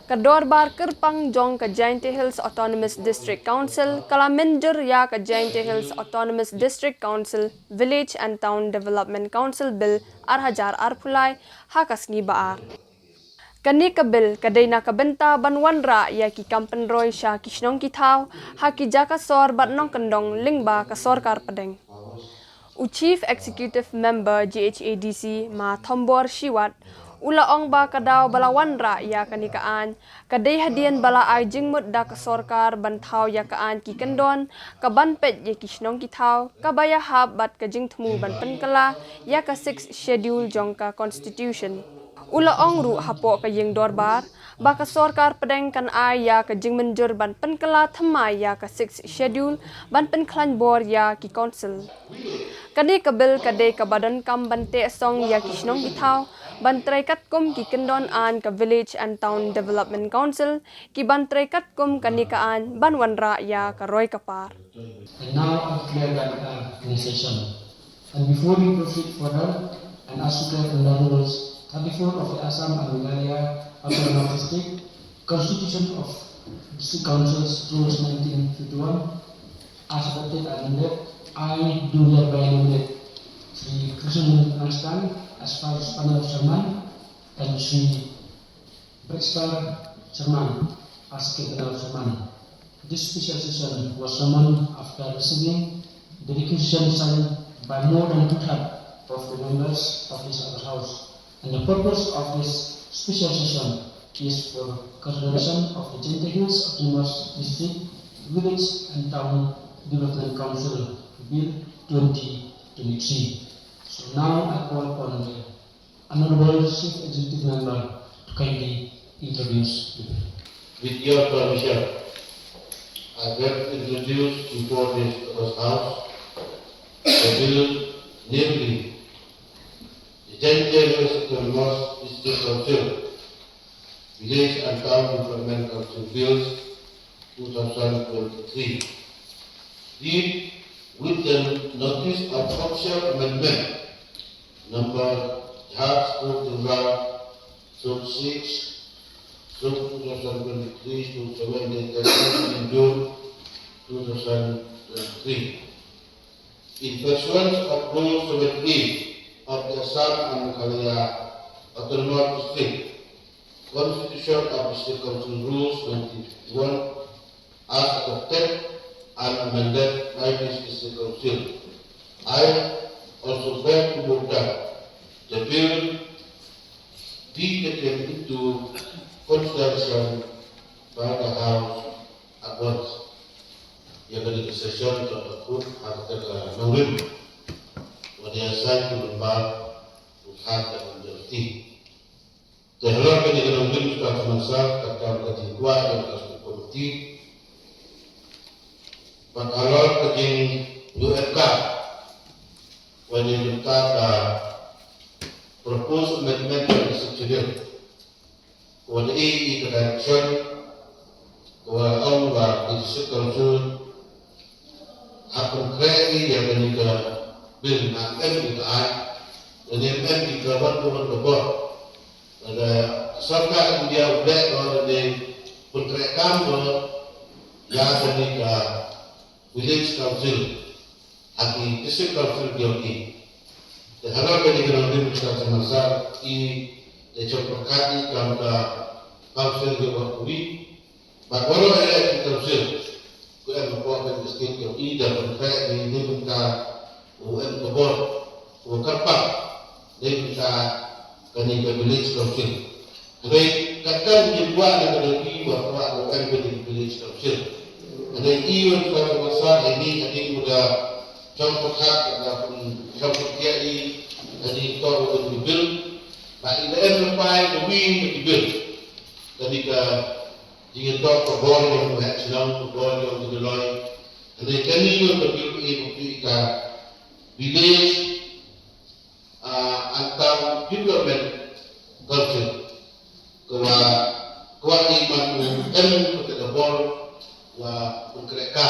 Kedor bar kerpang jong ke Jainte Hills Autonomous District Council, kala manager ya ke Jainte Hills Autonomous District Council, Village and Town Development Council Bill Arhajar Arpulai, hakas ngibaar. Kani ka bill kaday na kabenta banwanra ya ki kampen roy siya kisnong kitaw, haki jaka sor bat nong kendong lingba ka sorkar padeng. Chief Executive Member GHADC Ma Thombor Shiwat, ula ong ba kadaw balawanra ya kanikaan, kaday hadian bala ay jingmut da ka sorkar bantaw ya kaan ki kendon, kabanpet ya kisnong kitaw, kabaya hab bat ka jingtmu ban penkala, ya ka 6 schedule jong ka constitution. Ula ong ru hapo ka ying dorbar, baka sorkar pedeng kan ay ya ka jingmenjur ban penkala thamay ya ka 6 schedule, ban penklan bor ya ki council. Kadi kabil kadi ka badan kam bante song ya kisnong bitaw, bantray katkum ki kendon an ka Village and Town Development Council, ki bantray katkum kanikaan banwanra ya ka roy kapar. And now I declare that in session. And before we proceed further, and as to the rules 34 of the Assam and Meghalaya Autonomous District Constitution of District Councils Rules 1951, as adopted and amended, I do hereby nominate Sri Krishnan Anstan as Vice Panel Chairman and Sri Brixter Chairman as Capital Chairman. This special session was summoned after receiving the requisition signed by more than two-thirds of the members of this other house. And the purpose of this special session is for consideration of the Jainte Hills Autonomous District Village and Town Development Council Bill 2023. So now I call upon the Honorable Chief Executive Member to kindly introduce the bill. With your permission, I will introduce before this House the bill, namely the Jainte Hills Autonomous District Council Village and Town Development Council Bills 2023. Read with the notice of official amendment number June 2023. In pursuance of Rule 78 of the Assam and Meghalaya Autonomous District Constitution of District Council Rules 21 as adopted and amended by this District Council, I also beg to move that the bill be taken into consideration by the House at once. Yang dari session tersebut harga nurul, wadiasai kulumbar usaha dan menjadi. Terlalu banyak nurul sudah semasa kata kedua yang harus diikuti. Pakalor kejing UFK, wajib kita propose amendment yang disediakan. Wajib interaction, wajib disekutu. Hakun kredi yang menika bil na MDI dan MDI kawan kebor ada sarkar India udah kalau di puntrekam ya menika village council haki district council bioti dan harap ini kalau di pusat semasa i dicopakati kamka council bioti baru ada di council UN Kabupaten District yang ida berkait di minta UN Kebor Kerpak di minta kini ke village council. Jadi kata dibuat dan lagi bahwa UN village council. Jadi iwan pada masa ini muda contoh hak ataupun contoh dia ini tahu untuk bil. Nah ini lepai lebih bil. Jadi jika tak kebor yang berhasil, kebor yang dilalui, jadi kini yang terpilih village atau development council, kewajiban dan kebor wa berkereka,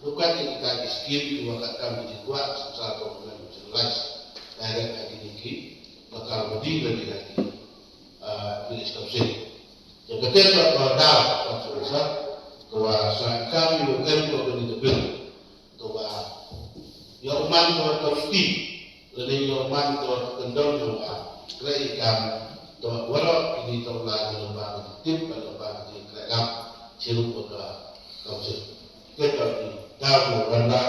bukan kita miskin dua kata menjual satu bulan jelas, direct lagi bakal berdiri lagi village council. Jadi Ketika kau tahu satu bahwa kami bukan kau ini tebil, bahwa yang umat kau terti, dan yang umat kau kendor juga, kerajaan kau walau ini kau lagi lembaga tip lembaga di kerajaan ciru kota kau ciru. Kita di tahu rendah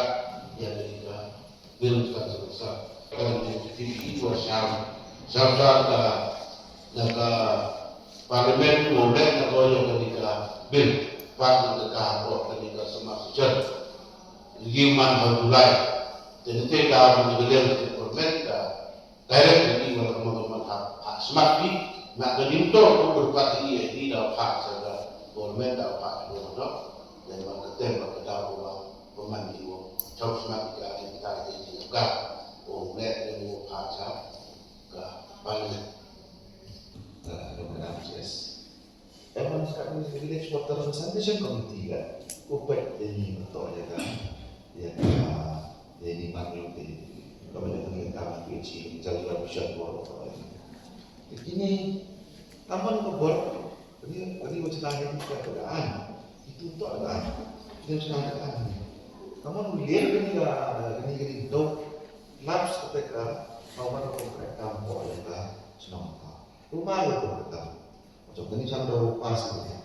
yang kita bilangkan sebesar. Kalau di TV itu sama naga parlimen boleh naga yang ketika bil pas ketika kok ketika semasa jet giman berdulai jadi tidak menjadi di parlimen direct ini teman-teman hak smart ni nak kedinto berpati ia tidak hak saja parlimen dah hak dulu dan maka tema kedau pemandi jauh smart kita ini juga oleh yang hak saja ke parlimen. Emang sekarang ini village water sanitation committee kan, upet ini betul ya kan, ya ini maklum di kalau yang kami kecil jalan pusat bor. Ini taman kebor, ini macam yang kita kerjaan itu untuk ada, itu macam ada. Taman lihat ini dok laps ketika taman konkret kampung ya kan, senang. Rumah itu betul. Macam ni sandar pas ni.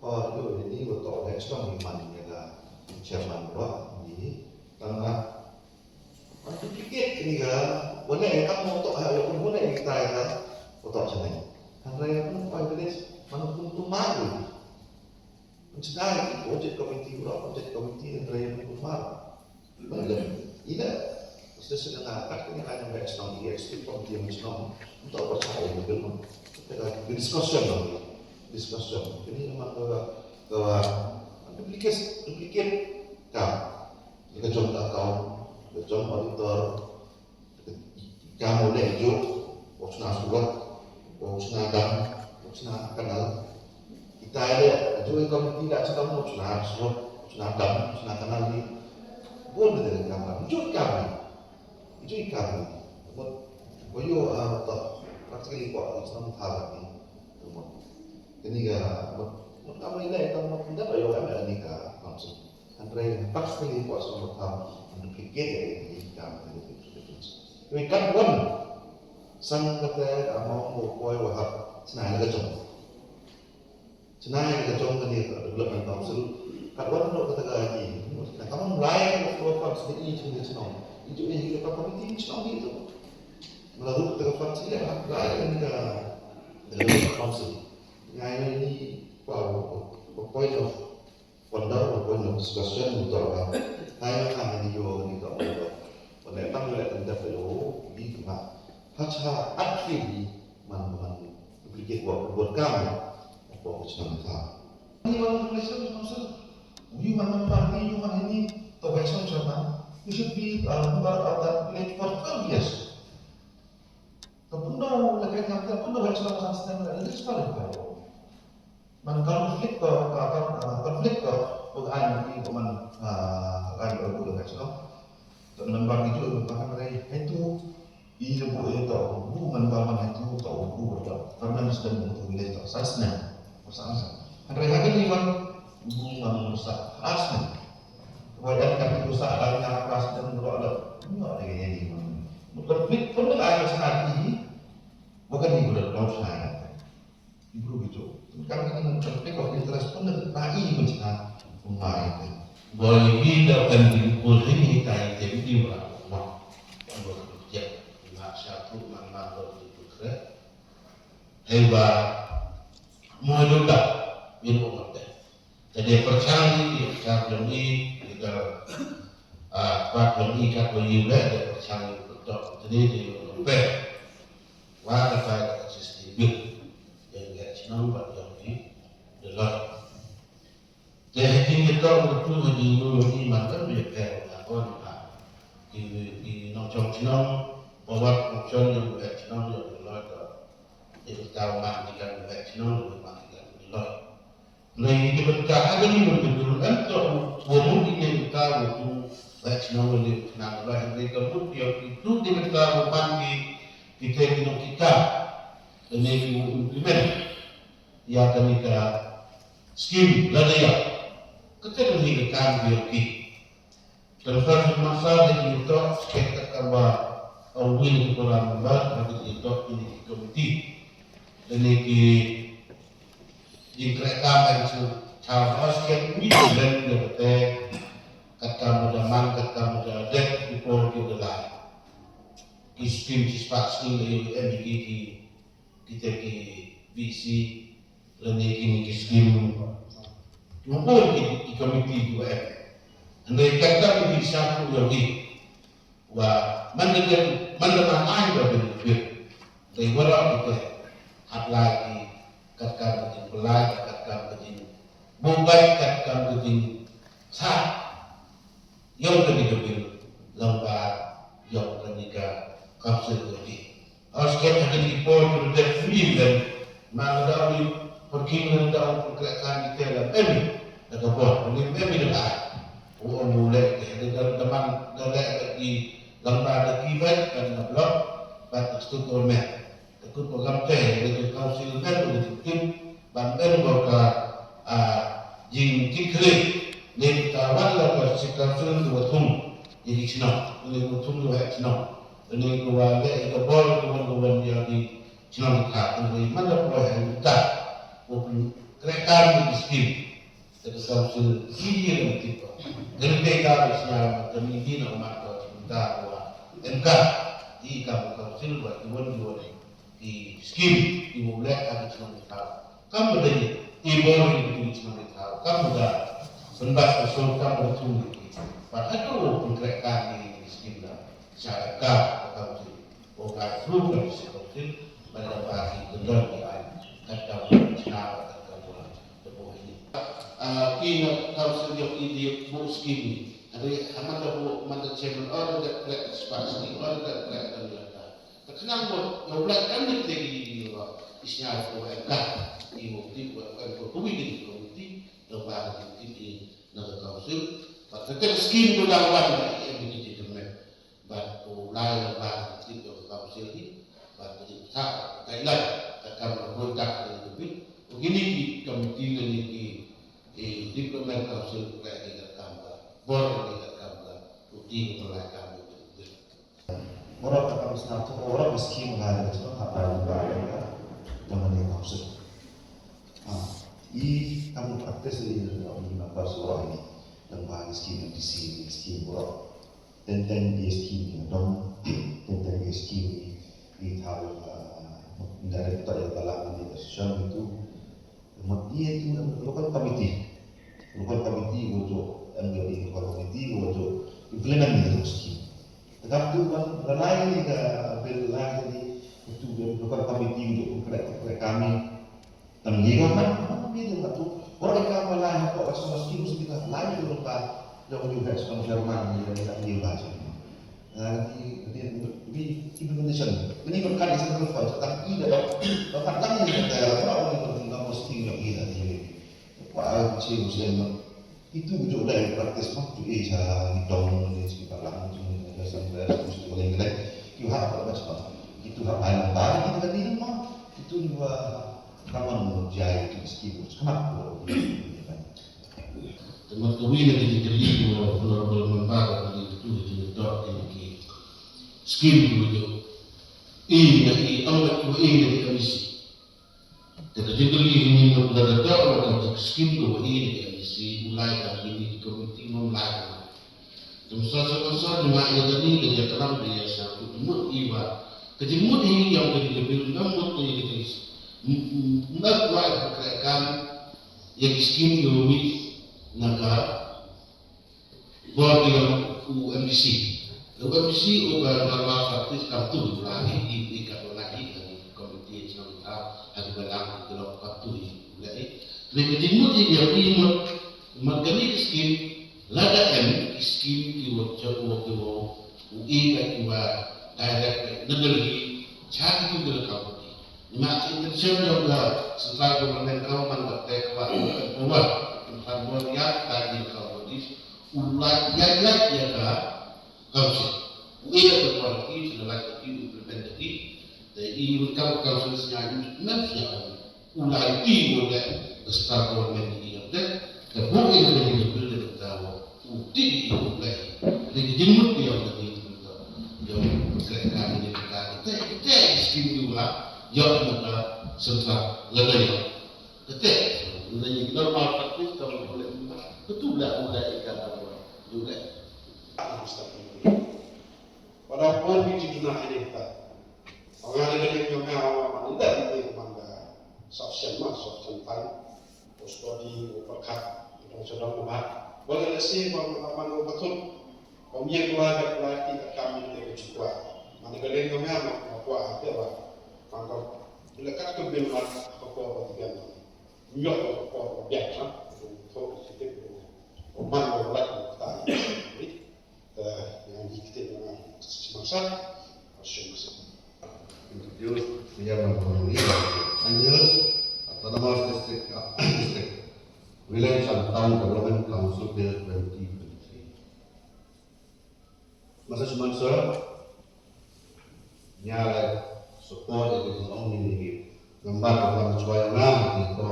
Oh, itu ini betul. Ekstrom iman ni ada chairman buat ni. Tengah. Macam fikir ni kan. Boleh kamu untuk ayah pun boleh kita kan. Betul macam ni. Handai pun pilot mana pun tu malu. Macam ni projek komiti buat projek komiti handai pun malu. Boleh. Ini sesuatu yang agak ni hanya ekstrom dia ekstrom komiti macam untuk percaya betul. Discussion ini memang bahwa duplicate jika contoh kau auditor kamu lejo usna surat usna dam usna kanal kita ada juga kamu tidak sedang usna surat usna dam usna kanal ni boleh dari kamu itu kami boyo praktikally kok Islam tahu ni, ini kan, kamu ini kamu tidak boleh orang ini kan, maksud, antara praktikally kok Islam tahu, duplicate ini kan, ini kan pun, sang kata kamu mau wahab, senang kacung kan dia development council, kan pun nak kata lagi, kamu mulai waktu sendiri cuma senang, itu ini kita komiti senang itu. Lalu kita fungsi yang lain dengan fungsi. Yang ini point of wonder, point of discussion untuk apa? Saya akan menjual ini tak boleh. Pada tahun yang akan perlu di mana hanya aktif mana duplicate buat kami apa macam mana? Ini orang Malaysia maksud, you mana parti, you mana ini tahu macam mana? You should be part of that village for 12 years. Kemudian lagi yang kemudian macam macam sistem ini sekali kalau konflik bukan di koman lagi berbuat macam teman bagi itu bahkan mereka itu ibu itu bukan bahkan itu tahu berbuat karena sudah untuk wilayah itu sasnya masalah mereka ini kan bukan rusak asli kemudian kami rusak dalam yang keras dan berdoa enggak ada yang ini konflik pun ada sangat ini bukan ibu dan kaum saya ibu begitu kan kita konflik of interest pun lagi macam rumah itu boleh tidak akan diukur ini kait jadi berapa kalau kerja nak satu mana betul hebat mau juga minum kopi jadi percaya kalau ini kita kalau ini kalau ini ada percaya betul jadi di kopi wah kita sistem yang kita senang buat yang ini adalah jadi kita betul di mana dia apa di nongkrong senang bawa nongkrong yang buat senang yang adalah jadi tahu matikan buat senang yang matikan adalah lain itu berkah ada ni betul untuk umum ini kita untuk buat senang yang adalah yang kita itu kita kita minum kita ini implement ya kenika skim ladaya ketika ni kan bioki terus masa di itu kita kawa awin kurang membuat bagi itu ini komiti dan ini di kereta itu charles kan ini dan kita kata mudaman kata mudadet before kita lain kiskim sispak sini MBG kita ki BC lani kini kiskim tumpul di komiti dua M. Andai kata di satu lagi, wah mendengar air berbeda. Dari orang kita hak lagi kata begini pelai kata begini, bukan kata begini sah. Yang kedua lembar yang ketiga kapsul lagi. Harus kita akan report to free dan maladari perkembangan dalam pergerakan kita dalam ini. Ada buat ini dah. Mulai dengan teman dari di lembaga kibat dan blog pada struktur men. Ikut program teh dengan kausil men dengan tim banten bahwa jing tikri ni tawan la kausil dua tum jadi cina ini tum dua cina ini dua le bol dua yang di cina kita ini mana proyek kita open kereta di skim dari kausil ini yang kita dari mereka misalnya kami di nama kita bahwa MK di kausil buat dua di skim dimulai ada cuma kita kamu dari ibu ini cuma kita kamu dah senbat usul kamu bertunggu pada itu penggerekan di skim dah saya kausil bukan flu kausil pada bagi gendor di air kata cina kata buat ini kini kausil yang ini bu skim ada amat bu mana chairman orang that spasi orang that terkenal buat yang belakang ni lagi isnya itu MK di bukti buat komiti lembaga di negara kausil tapi skim tu lawan yang begitu kemen buat mulai lembaga di kausil ini buat jadi tak Thailand akan berkontak dengan lebih begini di komiti di diplomat kausil kayak di kamera bor di kamera bukti mulai kami orang akan senang orang miskin mengajar itu apa yang berada dengan yang maksud. I kamu praktis di dalam apa surah ini dan bahan miskin di sini miskin orang tentang dia miskin dong tentang dia miskin di tahu dari kita yang dalam di sosial itu dia itu bukan komiti untuk ambil di komiti untuk implement itu miskin. Tetapi kan lain ni bil lain tadi itu bukan komiti untuk kami dan juga kan dia tu orang kami lain kok semua skim kita lain tu lupa jauh juga semua Jerman ni dan dia baca. Di implementation ini bukan di sana lupa tetapi tidak bahkan ni kita orang yang mesti yang ini tadi pak cik itu juga dari praktis waktu saya di tahun ini sekitar langsung sampai mesti boleh nilai you have macam itu hak lain baik kita di rumah itu juga kawan jaya itu skill kenapa teman-teman yang diberi beberapa lembaga itu dok ini skill itu ini awal itu ini komisi jadi diberi ini beberapa dok skill itu ini komisi mulai dari ini komiti mulai Semasa cuma yang tadi dia terang dia satu mut iwa. Kejemut ini yang tadi lebih lembut tu yang kita nak buat pergerakan yang skim yomi naga buat dengan UMDC. UMDC ubah nama faktis kartu lagi di kartu lagi dari komite nasional ada belang dalam kartu lagi. Jadi kejemut ini yang ini magani skim lada skim kiwa UI kiwa direct negeri cari tu dalam kampung ni. Macam intention juga setelah government government bertek buat tempat buat yang tadi kampung ni ulai yang ya dah kampung. UI ada kualiti sudah lagi implementasi. Jadi ini kampung sebenarnya memang ulai i oleh start government ini ada bukan yang menjadi benda tahu uti oleh jadi jemut dia tadi yang berkaitan dengan kita skim juga yang ada setelah ladai kita ini normal praktis kalau boleh betul lah ulai ikan juga pada poin biji guna ini kita orang ada yang orang tidak itu mangga subsen pan postodi perkat dan sedang membahas boleh lesi bang betul Omnya keluarga tidak kami tidak cukup. Mana kalian kami apa apa apa maka lekat ke bil apa apa tiga nyok apa biasa untuk kita oman bolak kita yang kita dengan semasa semasa Introduce Myanmar Economy and use Autonomous District Village and Town Development Council Bill 2023. Masa cuma nyala support itu orang ini gambar dalam cuaca nama itu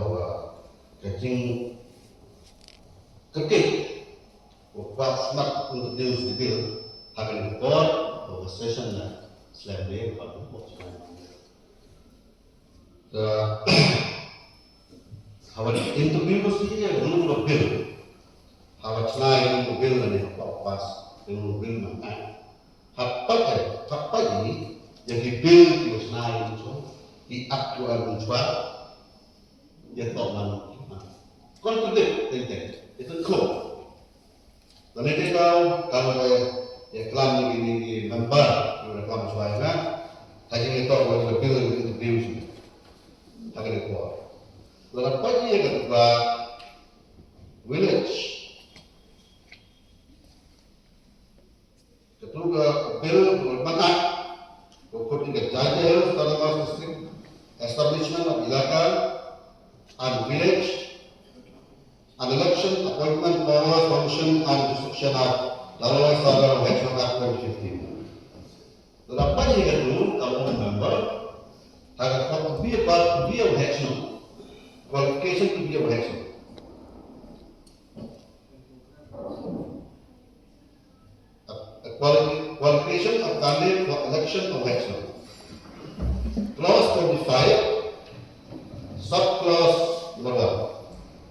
kacing kekik buat smart untuk use di bill akan report atau session dan selebih kalau buat Hawa into bill mesti ya belum bill hawa selain untuk bill ni apa pas belum bill mana apa ini yang dibil di selain itu di aktual menjual dia tahu mana kontradik itu kau dan ini kalau ya kelam ini member yang kelam suara hanya itu kalau bill itu bill akan dikeluar lalu apa yang kedua village kedua bill bermakna pokok tiga jajah autonomous district establishment of ilaka and village and election appointment powers function and description of law and order of Action Act 2015 lalu apa yang kedua kalau member agar to be a part to be a election qualification to be a election qualification of candidate for election of election. Clause 25, subclause number 1.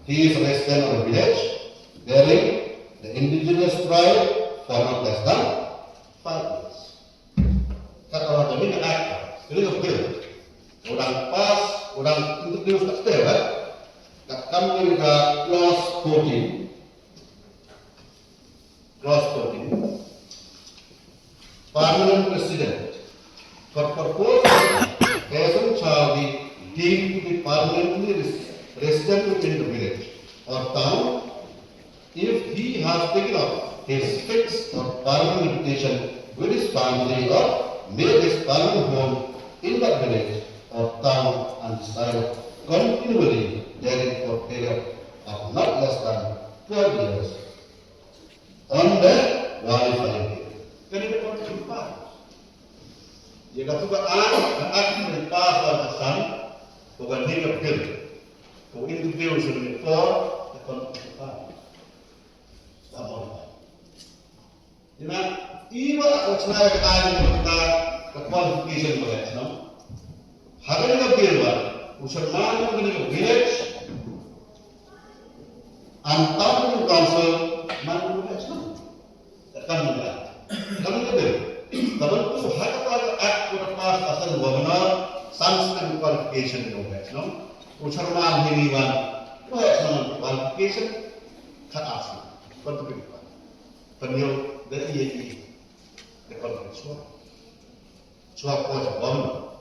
He is a resident of a village bearing the indigenous tribe for not less than 5 years. Kata orang ini nak ini betul. Orang pas, orang itu dia tak tahu kan? Tak kami juga clause 14. Clause 14. Permanent resident for purpose person shall be deemed to be permanently resident in the village or town if he has taken up his fixed or permanent habitation with his family or made his permanent home in that village or town and resided continually therein for a period of not less than 12 years on the qualified period. Kan itu kan jumpa. Jika juga akan lepas batasan, bukan hingga bil. Kau itu bil sudah for, akan jumpa. Sama. Jadi, iba aku cenayang kaya kita qualification boleh, no? Hari ini bil bar, usaha mana ini village, antar council mana boleh, no? Takkan boleh. Kami lebih, kalau tu hak act berpas asal webinar, sangat qualification itu, no? Ucapan ini wan, sangat qualification, hak asal, qualification. Penyok dari ini, qualification. Suap kuasa webinar,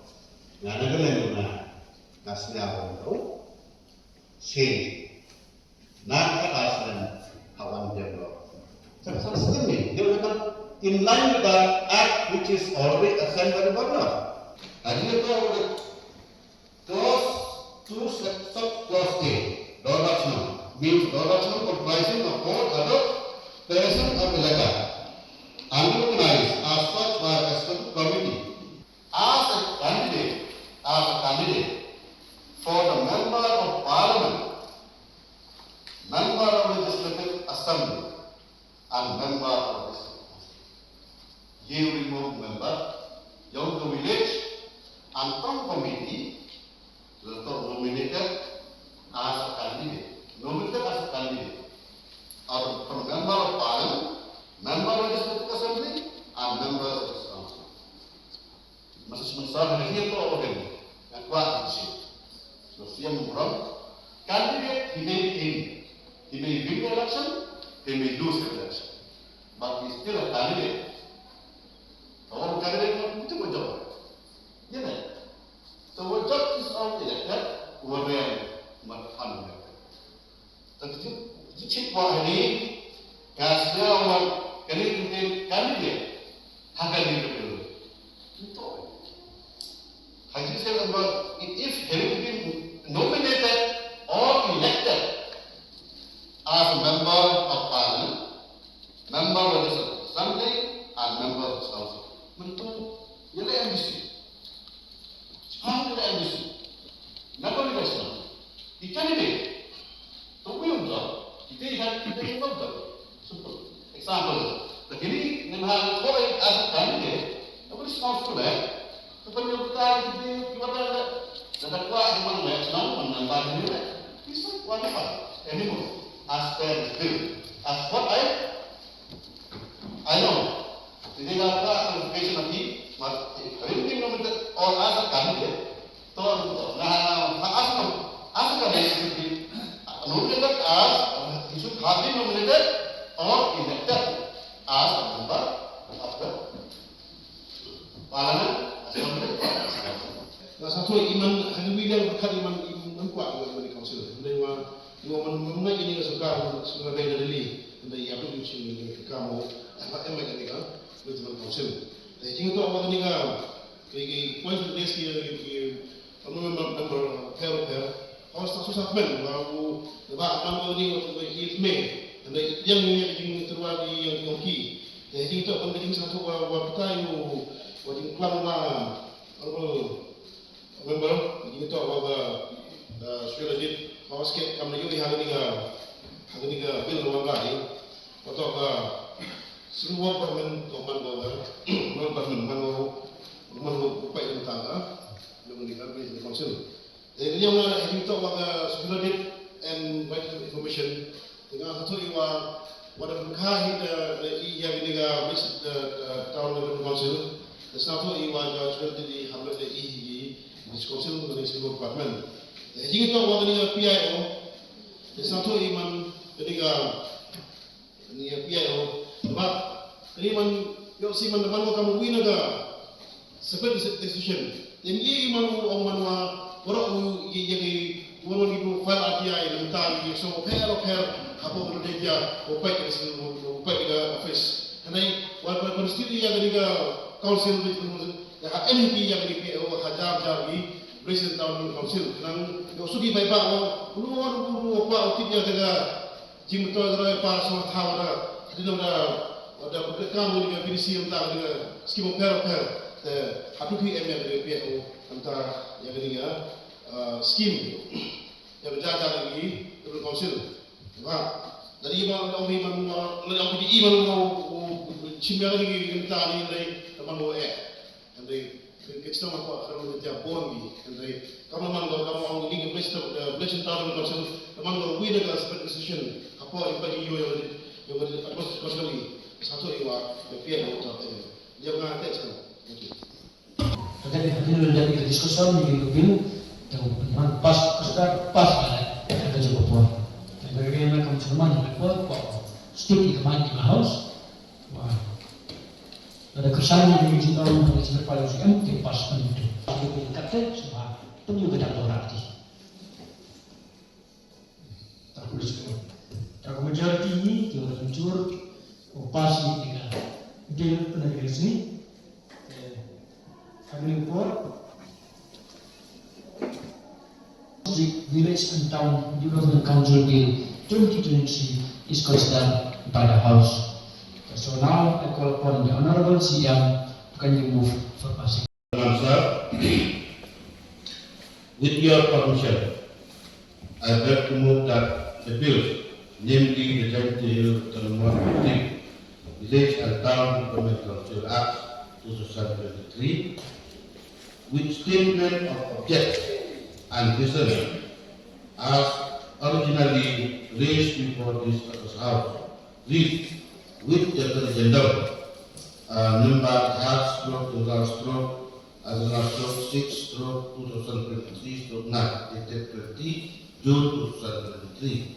yang ada lagi mana, nasnya apa itu, sih, nak hak asal hawan jawab. Sama-sama sekali, dia akan in line with the act which is already assigned by the governor. And you go clause 2 subclause A, Dorachman, means Dorachman comprising of all other persons of Ilaka, unrecognized as such by a external committee, as a candidate for the member Siam Murong, candidate he may win. He may win the election, he may lose the election. But he is still a candidate. Orang candidate itu betul. Ya kan? So what job is all elected, what we are unelected. Tapi cik buat ini, kasih orang candidate, harga diri betul. Itu. Haji saya about if having been nominated or elected as a member of parliament, member of the assembly, and member of the council. Mentu, ialah ambisi. Sekarang ialah ambisi. Kenapa dia rasa? Ikan ini, tunggu yang betul. Kita yang betul. Simple. Example. Begini, memang orang asal ini, apa dia council Kepada kita ada kuat di mana senang menambah ini. Bisa kualifikasi. Anymore, as per the bill, as what I know. Jadi apa qualification nanti, hari nominated or as a candidate, as a candidate nominated as he should have been nominated or elected as a member of the parliament. Nah, satu iman hanya bilang berkat iman kuat juga di council. Mereka mana ini suka beda dari dari apa yang kamu apa yang mereka nikah betul council. Jadi itu apa ni kan? Kaya points of this here, member pair. Harus tak susah ben. Baru sebab apa ni waktu itu May. Dan yang terwadi yang ki. Jadi itu apa penting satu waktu itu. Wajib kelam member jadi itu apa sudah jadi awas ke kami juga hari ini bil ruang lagi atau semua permen upaya tentang yang meninggal di council. Jadi yang itu apa sudah jadi and vital information dengan satu iwa wadah berkah yang ini tahun depan council. Satu iwa sudah jadi hamil di council dari seluruh department. Jadi itu waktu ni PIO, satu iman ketika ni PIO, sebab ini man yo si man depan kamu win aga seperti decision. Jadi iman orang mana orang jadi orang itu file API tentang so pair apa berbeza opai ke seluruh opai ke office. Karena walaupun konstitusi yang ketika council ya MP yang di PO hajar jari presiden tahun council nang sugi bai ba lu apa tip yang jaga jim to gara pa so thawara dino ada berkam dengan polisi tentang dengan skim per hatu ki MM dari PO tentang yang ketiga skim yang berjaga lagi dari council. Dari iman orang di iman mau cimya lagi tentang ini teman mau Andai kita mahu orang kerja borgi, andai kamu mangga kamu orang ini presiden tahun council, mangga we dengan seperti decision apa yang bagi yang atas kosong satu iwa yang utama dia mengatakan sekarang. Jadi ini menjadi diskusi di bil yang pas ada juga buat. Bagaimana kamu cuma buat stick di mana di house. Ada kesannya di sini orang yang berpaling sekian pas itu. Aku kata sebab itu juga tak berarti. Tak boleh sekali. Tak majoriti ini kita hancur pas ini dengan deal negeri sini. Kami import Village and Town Development Council Bill 2020 is considered by the House. So now I call upon the Honorable CM, can you move for passing? Sir, with your permission, I beg to move that the bill, namely the Jainti Hill Terminal Village and Town Development Council Act 2023, with statement of object and reason as originally raised before this House, read with the agenda number /2000 Resolution 6/2023/9 dated 20 June 2023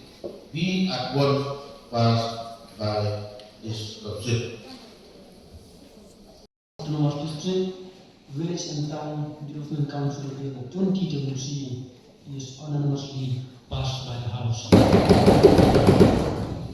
be at once passed by this council. Autonomous District, Village and Town Development Council Bill 2023 is unanimously passed by the House.